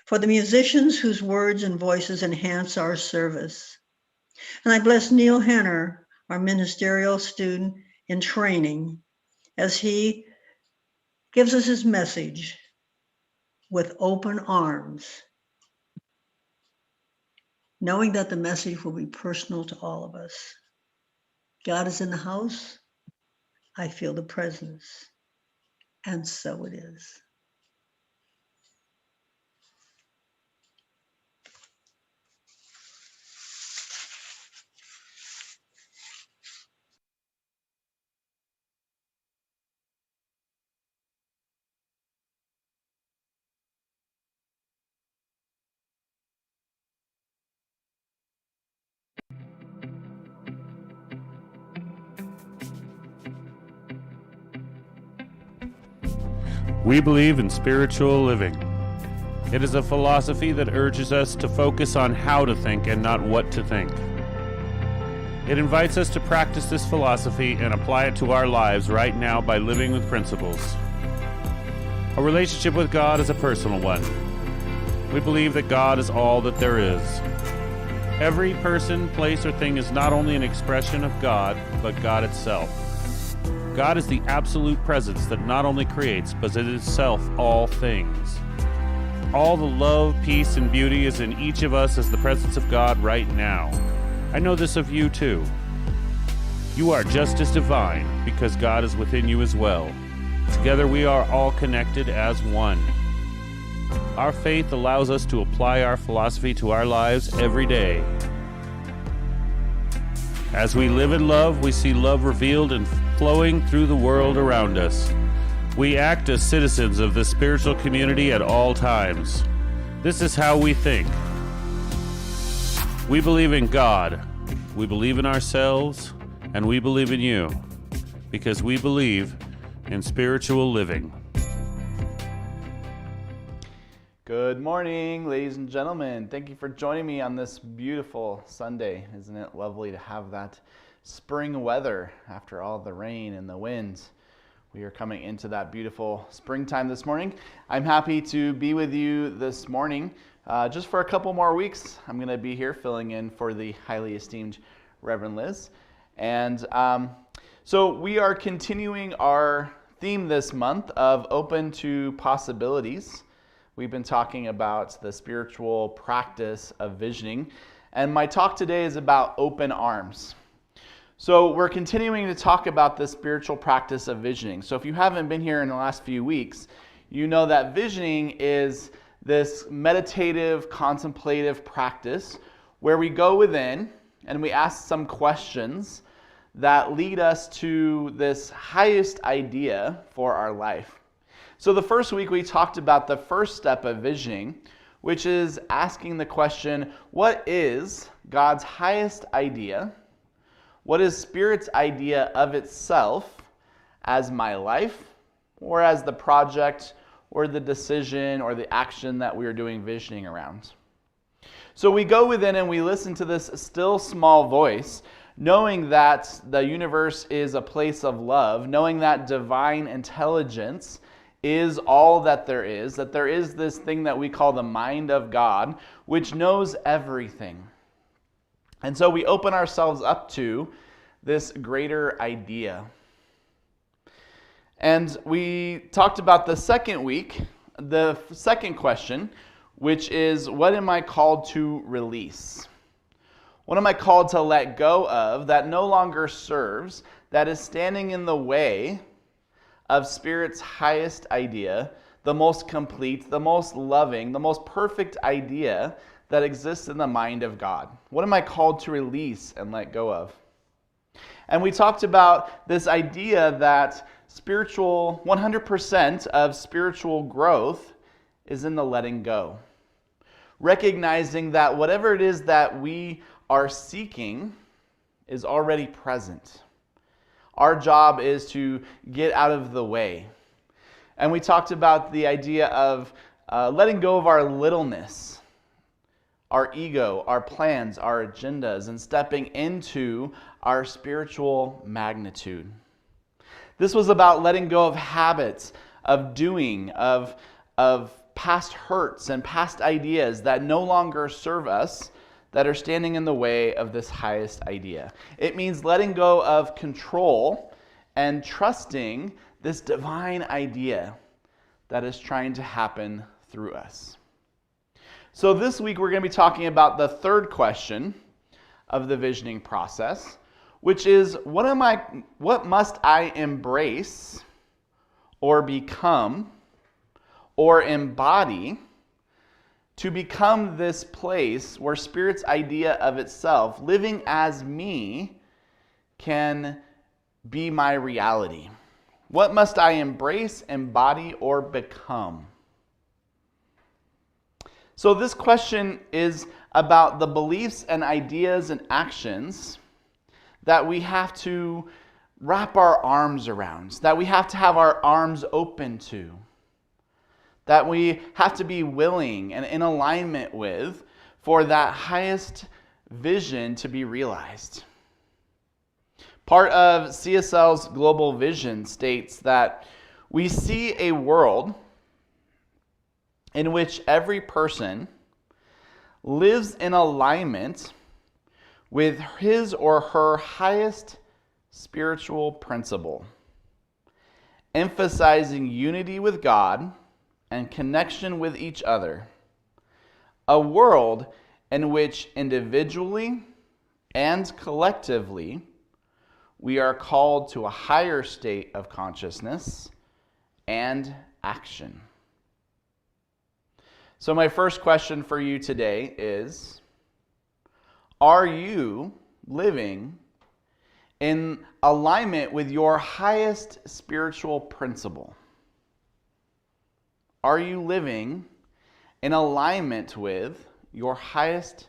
for the musicians whose words and voices enhance our service. And I bless Neil Henner, our ministerial student in training, as he gives us his message with open arms, knowing that the message will be personal to all of us. God is in the house. I feel the presence. And so it is. We believe in spiritual living. It is a philosophy that urges us to focus on how to think and not what to think. It invites us to practice this philosophy and apply it to our lives right now by living with principles. A relationship with God is a personal one. We believe that God is all that there is. Every person, place, or thing is not only an expression of God, but God itself. God is the absolute presence that not only creates, but is itself all things. All the love, peace, and beauty is in each of us as the presence of God right now. I know this of you too. You are just as divine because God is within you as well. Together we are all connected as one. Our faith allows us to apply our philosophy to our lives every day. As we live in love, we see love revealed and flowing through the world around us. We act as citizens of the spiritual community at all times. This is how we think. We believe in God, we believe in ourselves, and we believe in you, because we believe in spiritual living. Good morning, ladies and gentlemen. Thank you for joining me on this beautiful Sunday. Isn't it lovely to have that spring weather after all the rain and the wind? We are coming into that beautiful springtime this morning. I'm happy to be with you this morning. Just for a couple more weeks, I'm going to be here filling in for the highly esteemed Reverend Liz. And so we are continuing our theme this month of Open to Possibilities. We've been talking about the spiritual practice of visioning, and my talk today is about open arms. So we're continuing to talk about the spiritual practice of visioning. So if you haven't been here in the last few weeks, you know that visioning is this meditative, contemplative practice where we go within and we ask some questions that lead us to this highest idea for our life. So the first week we talked about the first step of visioning, which is asking the question, what is God's highest idea? What is Spirit's idea of itself as my life, or as the project, or the decision, or the action that we are doing visioning around? So we go within and we listen to this still small voice, knowing that the universe is a place of love, knowing that divine intelligence is all that there is this thing that we call the mind of God, which knows everything. And so we open ourselves up to this greater idea. And we talked about the second week, the second question, which is, what am I called to release? What am I called to let go of that no longer serves, that is standing in the way of Spirit's highest idea, the most complete, the most loving, the most perfect idea that exists in the mind of God? What am I called to release and let go of? And we talked about this idea that 100% of spiritual growth is in the letting go. Recognizing that whatever it is that we are seeking is already present. Our job is to get out of the way. And we talked about the idea of letting go of our littleness, our ego, our plans, our agendas, and stepping into our spiritual magnitude. This was about letting go of habits, of doing, of past hurts and past ideas that no longer serve us, that are standing in the way of this highest idea. It means letting go of control and trusting this divine idea that is trying to happen through us. So this week we're going to be talking about the third question of the visioning process, which is what must I embrace or become or embody to become this place where Spirit's idea of itself, living as me, can be my reality? What must I embrace, embody, or become? So this question is about the beliefs and ideas and actions that we have to wrap our arms around, that we have to have our arms open to, that we have to be willing and in alignment with for that highest vision to be realized. Part of CSL's global vision states that we see a world in which every person lives in alignment with his or her highest spiritual principle, emphasizing unity with God and connection with each other. A world in which individually and collectively we are called to a higher state of consciousness and action. So my first question for you today is, are you living in alignment with your highest spiritual principle? Are you living in alignment with your highest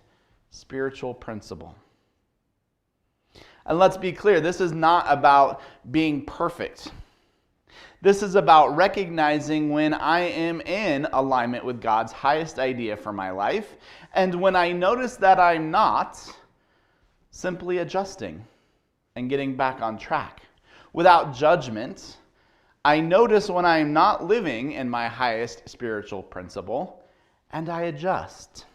spiritual principle? And let's be clear, this is not about being perfect. This is about recognizing when I am in alignment with God's highest idea for my life, and when I notice that I'm not, simply adjusting and getting back on track. Without judgment, I notice when I am not living in my highest spiritual principle, and I adjust.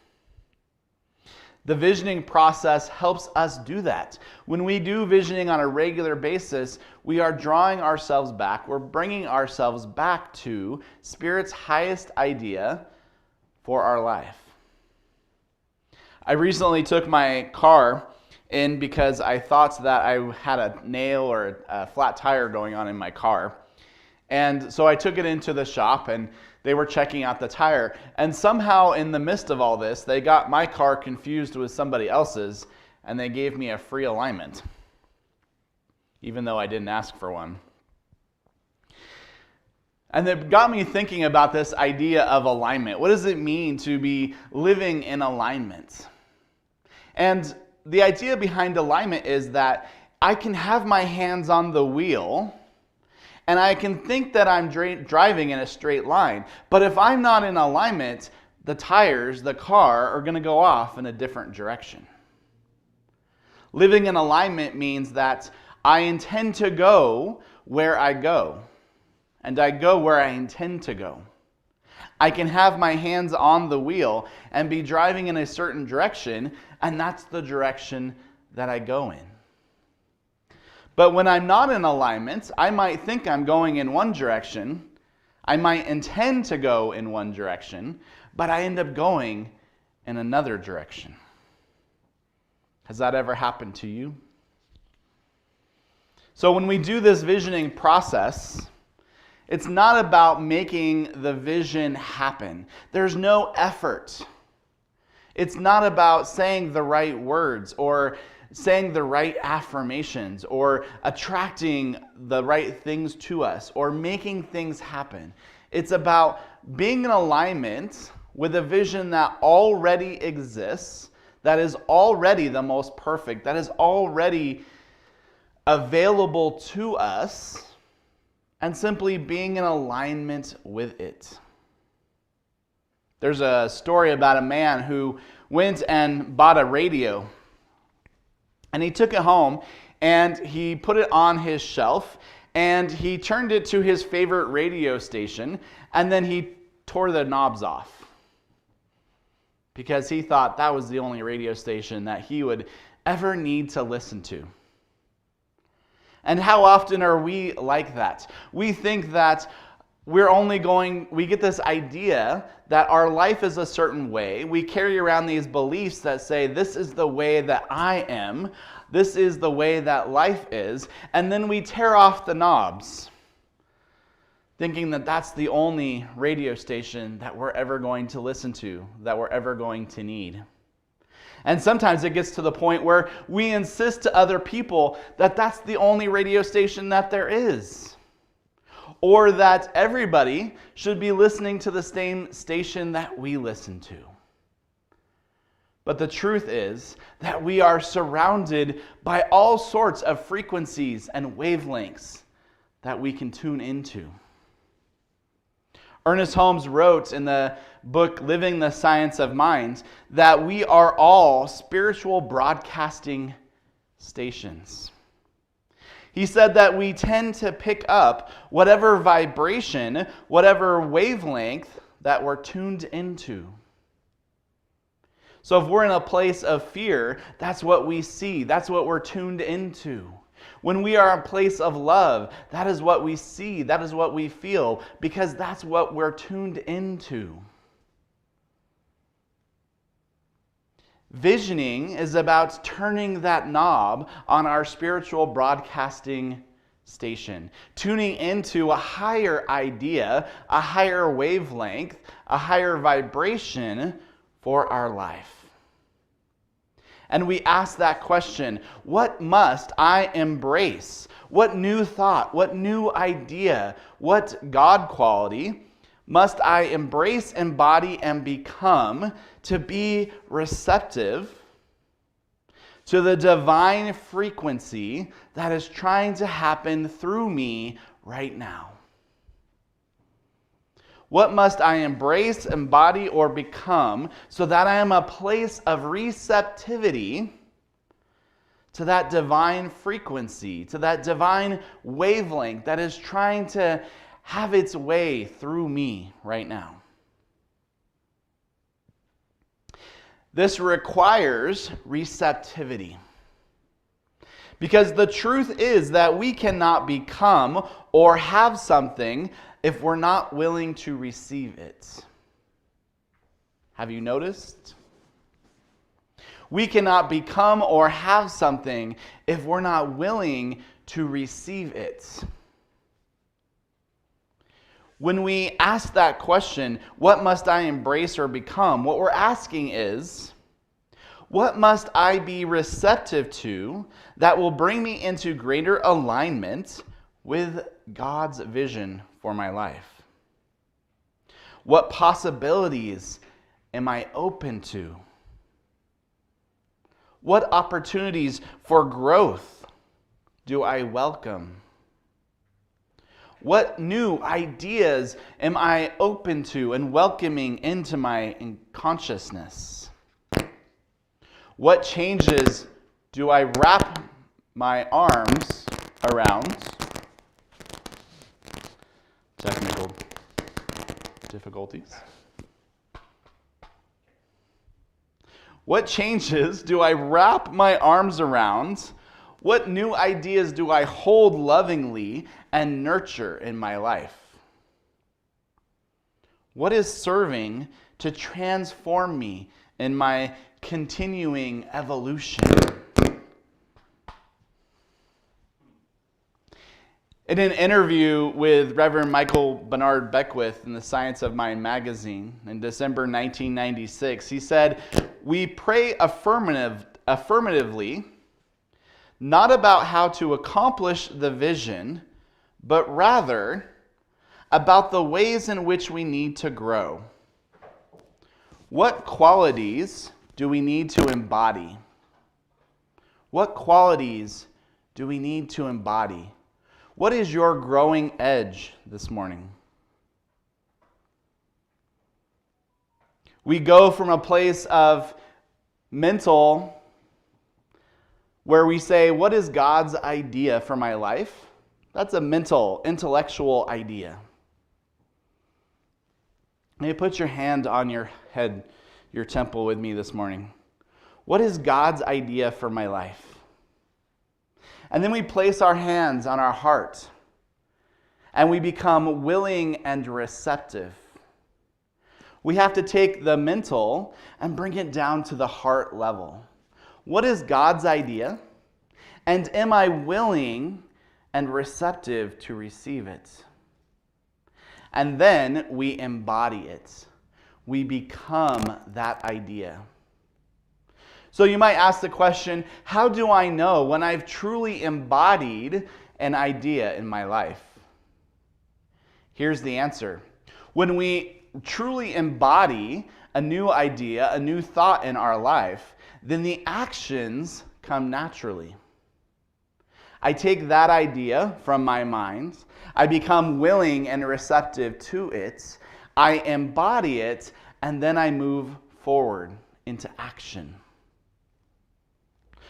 The visioning process helps us do that. When we do visioning on a regular basis, we are drawing ourselves back. We're bringing ourselves back to Spirit's highest idea for our life. I recently took my car in because I thought that I had a nail or a flat tire going on in my car. And so I took it into the shop and they were checking out the tire. And somehow in the midst of all this, they got my car confused with somebody else's and they gave me a free alignment, even though I didn't ask for one. And it got me thinking about this idea of alignment. What does it mean to be living in alignment? And the idea behind alignment is that I can have my hands on the wheel and I can think that I'm driving in a straight line. But if I'm not in alignment, the tires, the car, are going to go off in a different direction. Living in alignment means that I intend to go where I go. And I go where I intend to go. I can have my hands on the wheel and be driving in a certain direction, and that's the direction that I go in. But when I'm not in alignment, I might think I'm going in one direction, I might intend to go in one direction, but I end up going in another direction. Has that ever happened to you? So when we do this visioning process, it's not about making the vision happen. There's no effort. It's not about saying the right words or saying the right affirmations or attracting the right things to us or making things happen. It's about being in alignment with a vision that already exists, that is already the most perfect, that is already available to us, and simply being in alignment with it. There's a story about a man who went and bought a radio. And he took it home and he put it on his shelf and he turned it to his favorite radio station. And then he tore the knobs off because he thought that was the only radio station that he would ever need to listen to. And how often are we like that? We think that we get this idea that our life is a certain way. We carry around these beliefs that say, this is the way that I am. This is the way that life is. And then we tear off the knobs, thinking that that's the only radio station that we're ever going to listen to, that we're ever going to need. And sometimes it gets to the point where we insist to other people that that's the only radio station that there is. Or that everybody should be listening to the same station that we listen to. But the truth is that we are surrounded by all sorts of frequencies and wavelengths that we can tune into. Ernest Holmes wrote in the book Living the Science of Mind that we are all spiritual broadcasting stations. He said that we tend to pick up whatever vibration, whatever wavelength that we're tuned into. So if we're in a place of fear, that's what we see. That's what we're tuned into. When we are in a place of love, that is what we see. That is what we feel, because that's what we're tuned into. Visioning is about turning that knob on our spiritual broadcasting station, tuning into a higher idea, a higher wavelength, a higher vibration for our life. And we ask that question, what must I embrace? What new thought, what new idea, what God quality must I embrace, embody, and become to be receptive to the divine frequency that is trying to happen through me right now? What must I embrace, embody, or become so that I am a place of receptivity to that divine frequency, to that divine wavelength that is trying to have its way through me right now? This requires receptivity. Because the truth is that we cannot become or have something if we're not willing to receive it. Have you noticed? We cannot become or have something if we're not willing to receive it. When we ask that question, what must I embrace or become? What we're asking is, what must I be receptive to that will bring me into greater alignment with God's vision for my life? What possibilities am I open to? What opportunities for growth do I welcome? What new ideas am I open to and welcoming into my consciousness? What changes do I wrap my arms around? Technical difficulties. What changes do I wrap my arms around? What new ideas do I hold lovingly and nurture in my life? What is serving to transform me in my continuing evolution? In an interview with Reverend Michael Bernard Beckwith in the Science of Mind magazine in December 1996, he said, "We pray affirmatively, not about how to accomplish the vision, but rather about the ways in which we need to grow. What qualities do we need to embody? What qualities do we need to embody? What is your growing edge this morning?" We go from a place of mental, where we say, what is God's idea for my life? That's a mental, intellectual idea. May you put your hand on your head, your temple with me this morning. What is God's idea for my life? And then we place our hands on our heart, and we become willing and receptive. We have to take the mental and bring it down to the heart level. What is God's idea? And am I willing and receptive to receive it? And then we embody it. We become that idea. So you might ask the question, how do I know when I've truly embodied an idea in my life? Here's the answer. When we truly embody a new idea, a new thought in our life, then the actions come naturally. I take that idea from my mind, I become willing and receptive to it, I embody it, and then I move forward into action.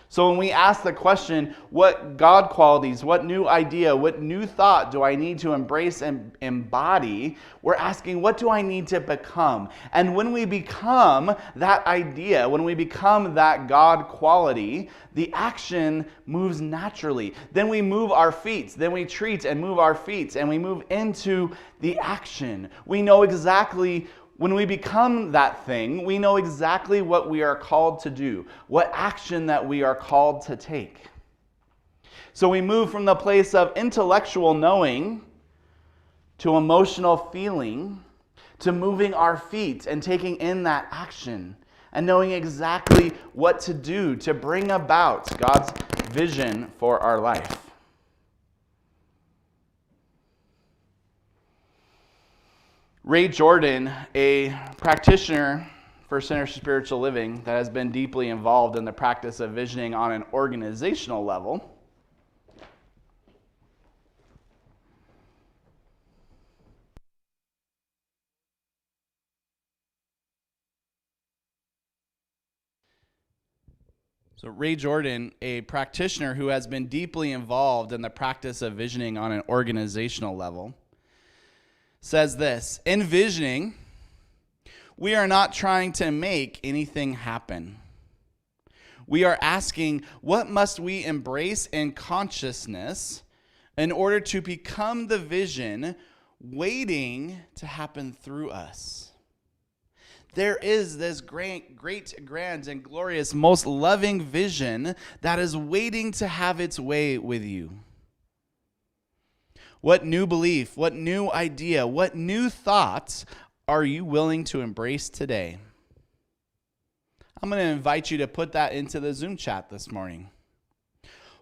So when we ask the question, what God qualities, what new idea, what new thought do I need to embrace and embody, we're asking, what do I need to become? And when we become that idea, when we become that God quality, the action moves naturally. Then we move our feet, then we treat and move our feet, and we move into the action. We know exactly when we become that thing, we know exactly what we are called to do, what action that we are called to take. So we move from the place of intellectual knowing to emotional feeling to moving our feet and taking in that action and knowing exactly what to do to bring about God's vision for our life. Ray Jordan, a practitioner for Centers for Spiritual Living that has been deeply involved in the practice of visioning on an organizational level, Ray Jordan, a practitioner who has been deeply involved in the practice of visioning on an organizational level, says this: in visioning, we are not trying to make anything happen. We are asking, what must we embrace in consciousness in order to become the vision waiting to happen through us? There is this great, grand, and glorious, most loving vision that is waiting to have its way with you. What new belief, what new idea, what new thoughts are you willing to embrace today? I'm going to invite you to put that into the Zoom chat this morning.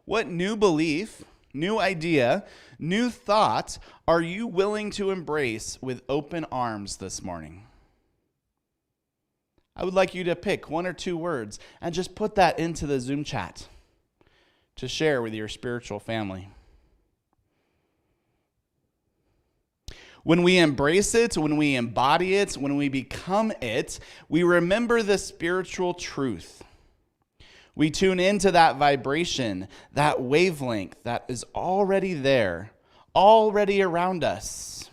What new belief, new idea, new thought are you willing to embrace with open arms this morning? I would like you to pick one or two words and just put that into the Zoom chat to share with your spiritual family. When we embrace it, when we embody it, when we become it, we remember the spiritual truth. We tune into that vibration, that wavelength that is already there, already around us.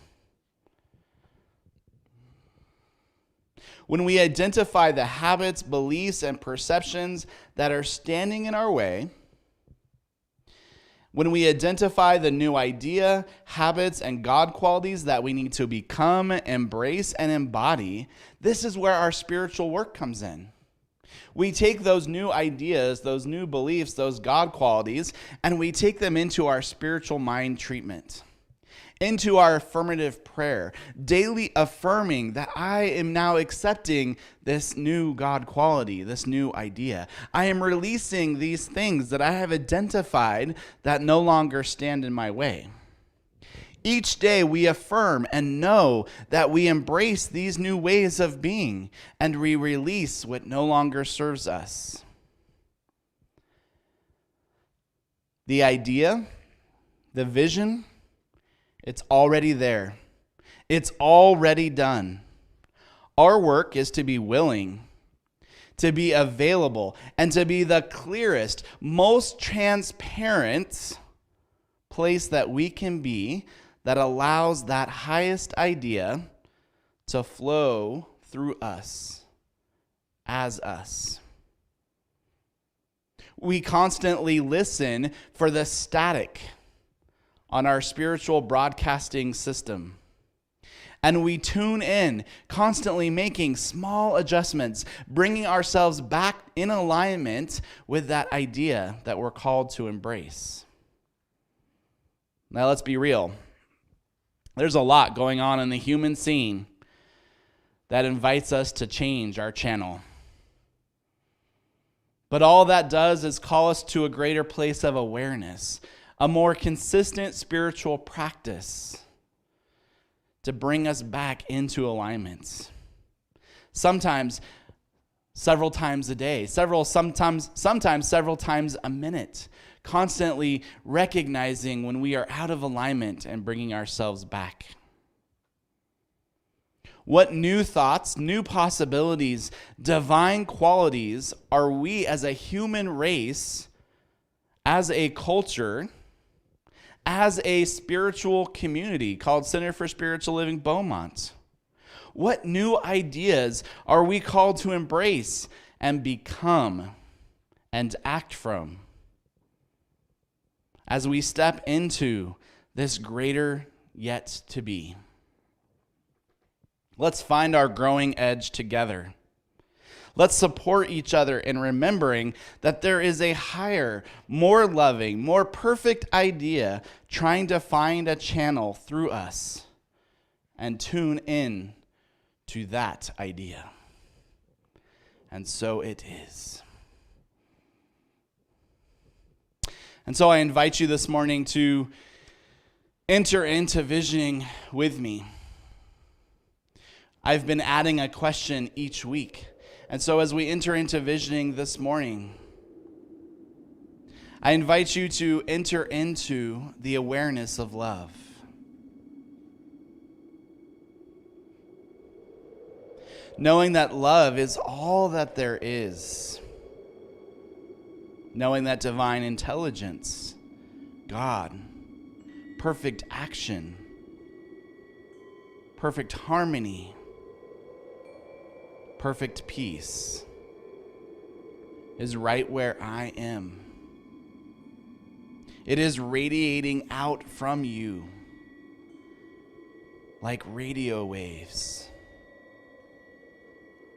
When we identify the habits, beliefs, and perceptions that are standing in our way, when we identify the new idea, habits, and God qualities that we need to become, embrace, and embody, this is where our spiritual work comes in. We take those new ideas, those new beliefs, those God qualities, and we take them into our spiritual mind treatment, into our affirmative prayer, daily affirming that I am now accepting this new God quality, this new idea. I am releasing these things that I have identified that no longer stand in my way. Each day we affirm and know that we embrace these new ways of being and we release what no longer serves us. The idea, the vision, it's already there. It's already done. Our work is to be willing, to be available, and to be the clearest, most transparent place that we can be that allows that highest idea to flow through us as us. We constantly listen for the static on our spiritual broadcasting system. And we tune in, constantly making small adjustments, bringing ourselves back in alignment with that idea that we're called to embrace. Now, let's be real. There's a lot going on in the human scene that invites us to change our channel. But all that does is call us to a greater place of awareness, a more consistent spiritual practice to bring us back into alignment. Sometimes several times a day, sometimes several times a minute, constantly recognizing when we are out of alignment and bringing ourselves back. What new thoughts, new possibilities, divine qualities are we as a human race, as a culture, as a spiritual community called Center for Spiritual Living Beaumont? What new ideas are we called to embrace and become and act from as we step into this greater yet to be? Let's find our growing edge together. Let's support each other in remembering that there is a higher, more loving, more perfect idea trying to find a channel through us and tune in to that idea. And so it is. And so I invite you this morning to enter into visioning with me. I've been adding a question each week. And so as we enter into visioning this morning, I invite you to enter into the awareness of love. Knowing that love is all that there is. Knowing that divine intelligence, God, perfect action, perfect harmony, perfect peace is right where I am. It is radiating out from you like radio waves,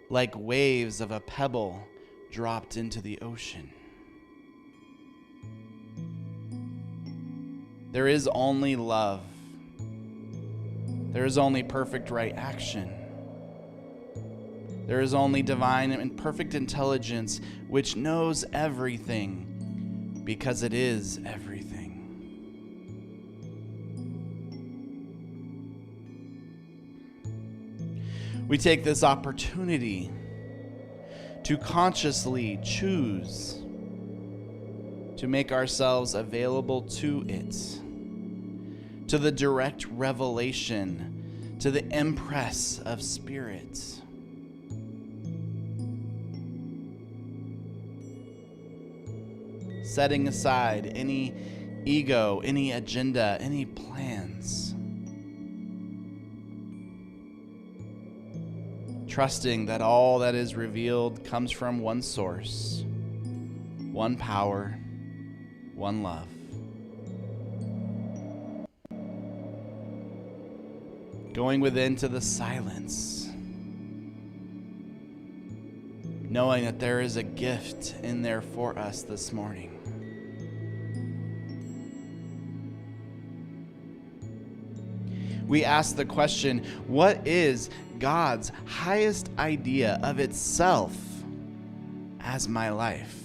like waves of a pebble dropped into the ocean. There is only love. There is only perfect right action. There is only divine and perfect intelligence which knows everything because it is everything. We take this opportunity to consciously choose to make ourselves available to it, to the direct revelation, to the impress of spirit. Setting aside any ego, any agenda, any plans. Trusting that all that is revealed comes from one source, one power, one love. Going within to the silence, knowing that there is a gift in there for us this morning. We ask the question, what is God's highest idea of itself as my life?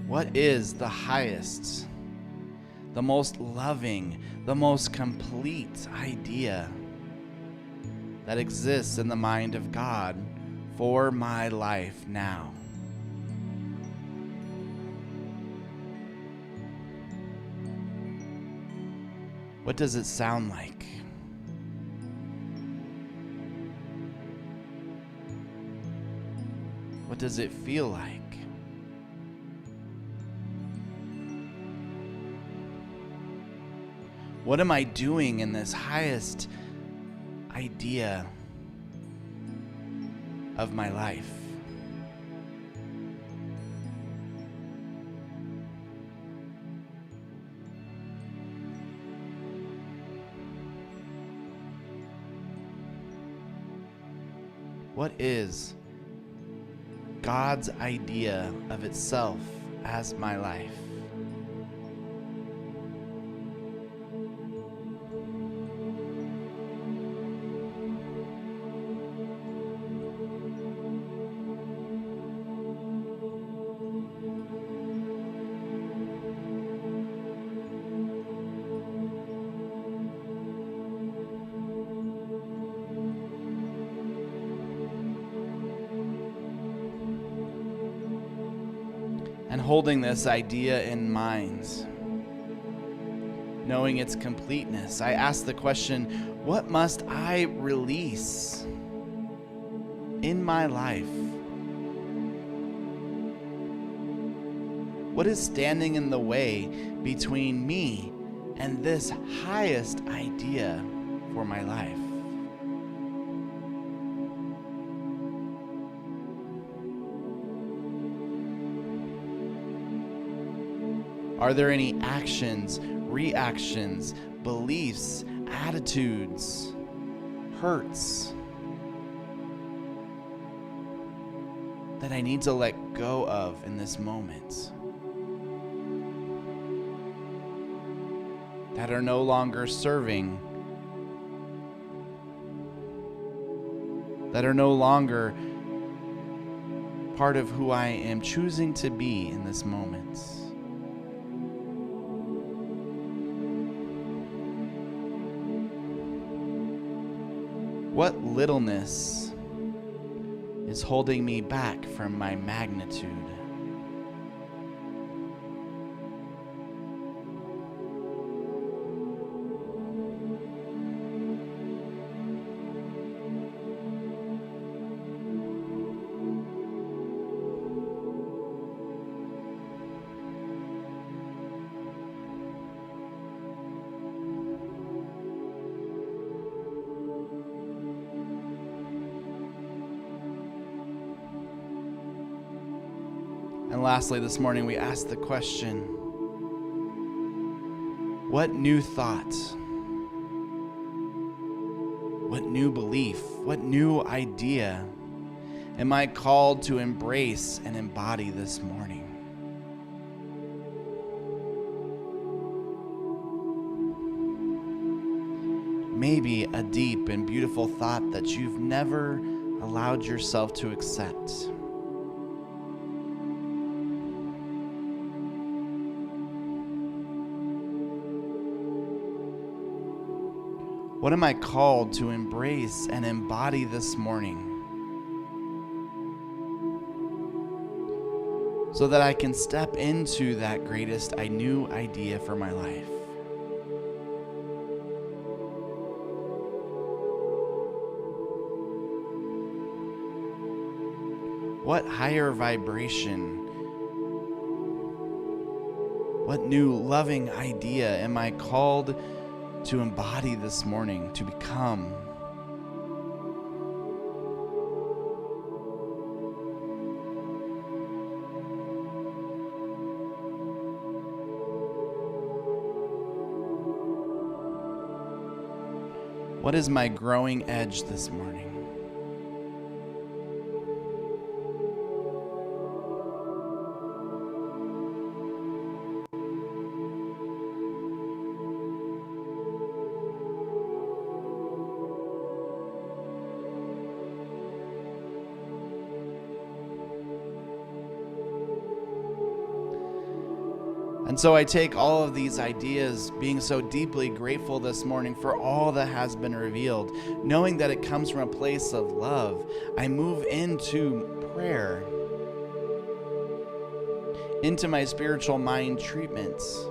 What is the highest, the most loving, the most complete idea that exists in the mind of God for my life now? What does it sound like? does it feel like? What am I doing in this highest idea of my life? What is God's idea of itself as my life? And holding this idea in mind, knowing its completeness, I ask the question, what must I release in my life? What is standing in the way between me and this highest idea for my life? Are there any actions, reactions, beliefs, attitudes, hurts that I need to let go of in this moment? That are no longer serving, that are no longer part of who I am choosing to be in this moment. What littleness is holding me back from my magnitude? And lastly, this morning we ask the question, what new thought, what new belief, what new idea am I called to embrace and embody this morning? Maybe a deep and beautiful thought that you've never allowed yourself to accept. What am I called to embrace and embody this morning so that I can step into that greatest new idea for my life? What higher vibration, what new loving idea am I called to embody this morning, to become? What is my growing edge this morning? And so I take all of these ideas, being so deeply grateful this morning for all that has been revealed, knowing that it comes from a place of love. I move into prayer, into my spiritual mind treatments,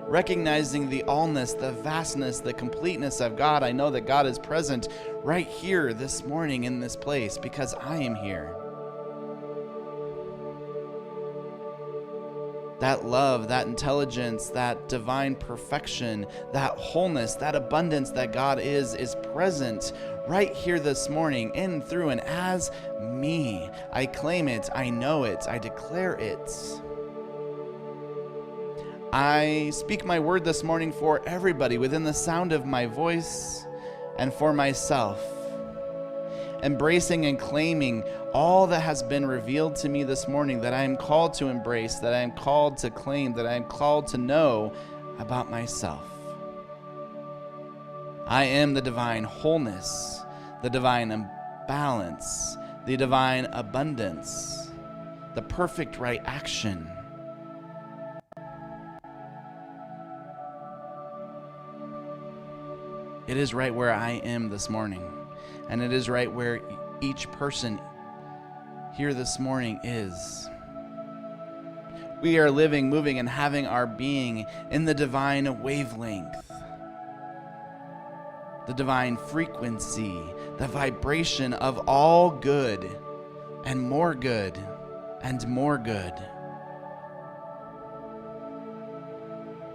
recognizing the allness, the vastness, the completeness of God. I know that God is present right here this morning in this place because I am here. That love, that intelligence, that divine perfection, that wholeness, that abundance that God is present right here this morning in, through, and as me. I claim it, I know it, I declare it. I speak my word this morning for everybody within the sound of my voice and for myself, embracing and claiming all that has been revealed to me this morning that I am called to embrace, that I am called to claim, that I am called to know about myself. I am the divine wholeness, the divine balance, the divine abundance, the perfect right action. It is right where I am this morning, and it is right where each person here this morning is. We are living, moving, and having our being in the divine wavelength, the divine frequency, the vibration of all good and more good and more good.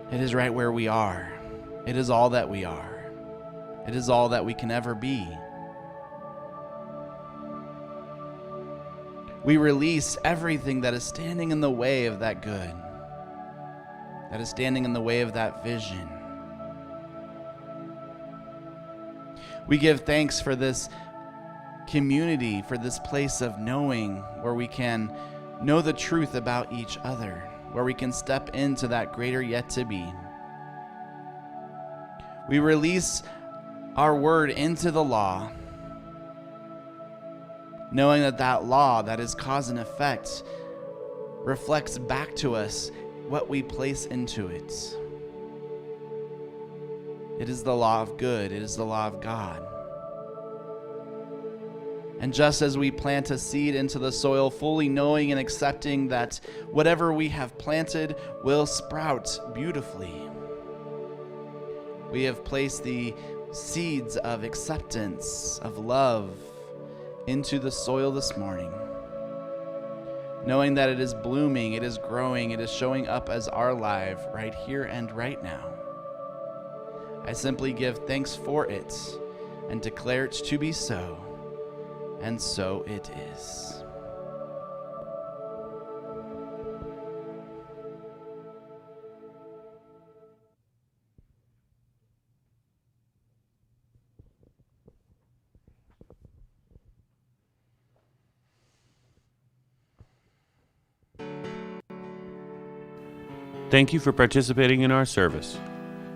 It is right where we are. It is all that we are. It is all that we can ever be. We release everything that is standing in the way of that good, that is standing in the way of that vision. We give thanks for this community, for this place of knowing where we can know the truth about each other, where we can step into that greater yet to be. We release our word into the law, knowing that that law, that is cause and effect, reflects back to us what we place into it. It is the law of good. It is the law of God. And just as we plant a seed into the soil, fully knowing and accepting that whatever we have planted will sprout beautifully, we have placed the seeds of acceptance, of love, into the soil this morning, knowing that it is blooming, it is growing, it is showing up as our life right here and right now. I simply give thanks for it and declare it to be so, and so it is. Thank you for participating in our service.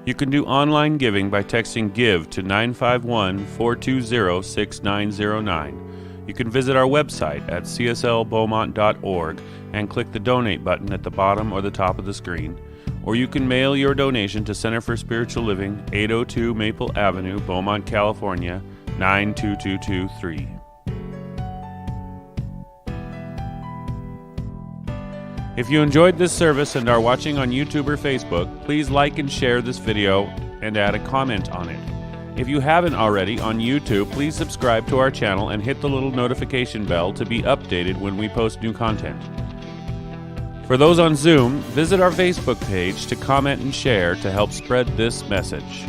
You can do online giving by texting GIVE to 951-420-6909. You can visit our website at cslbeaumont.org and click the donate button at the bottom or the top of the screen. Or you can mail your donation to Center for Spiritual Living, 802 Maple Avenue, Beaumont, California, 92223. If you enjoyed this service and are watching on YouTube or Facebook, please like and share this video and add a comment on it. If you haven't already on YouTube, please subscribe to our channel and hit the little notification bell to be updated when we post new content. For those on Zoom, visit our Facebook page to comment and share to help spread this message.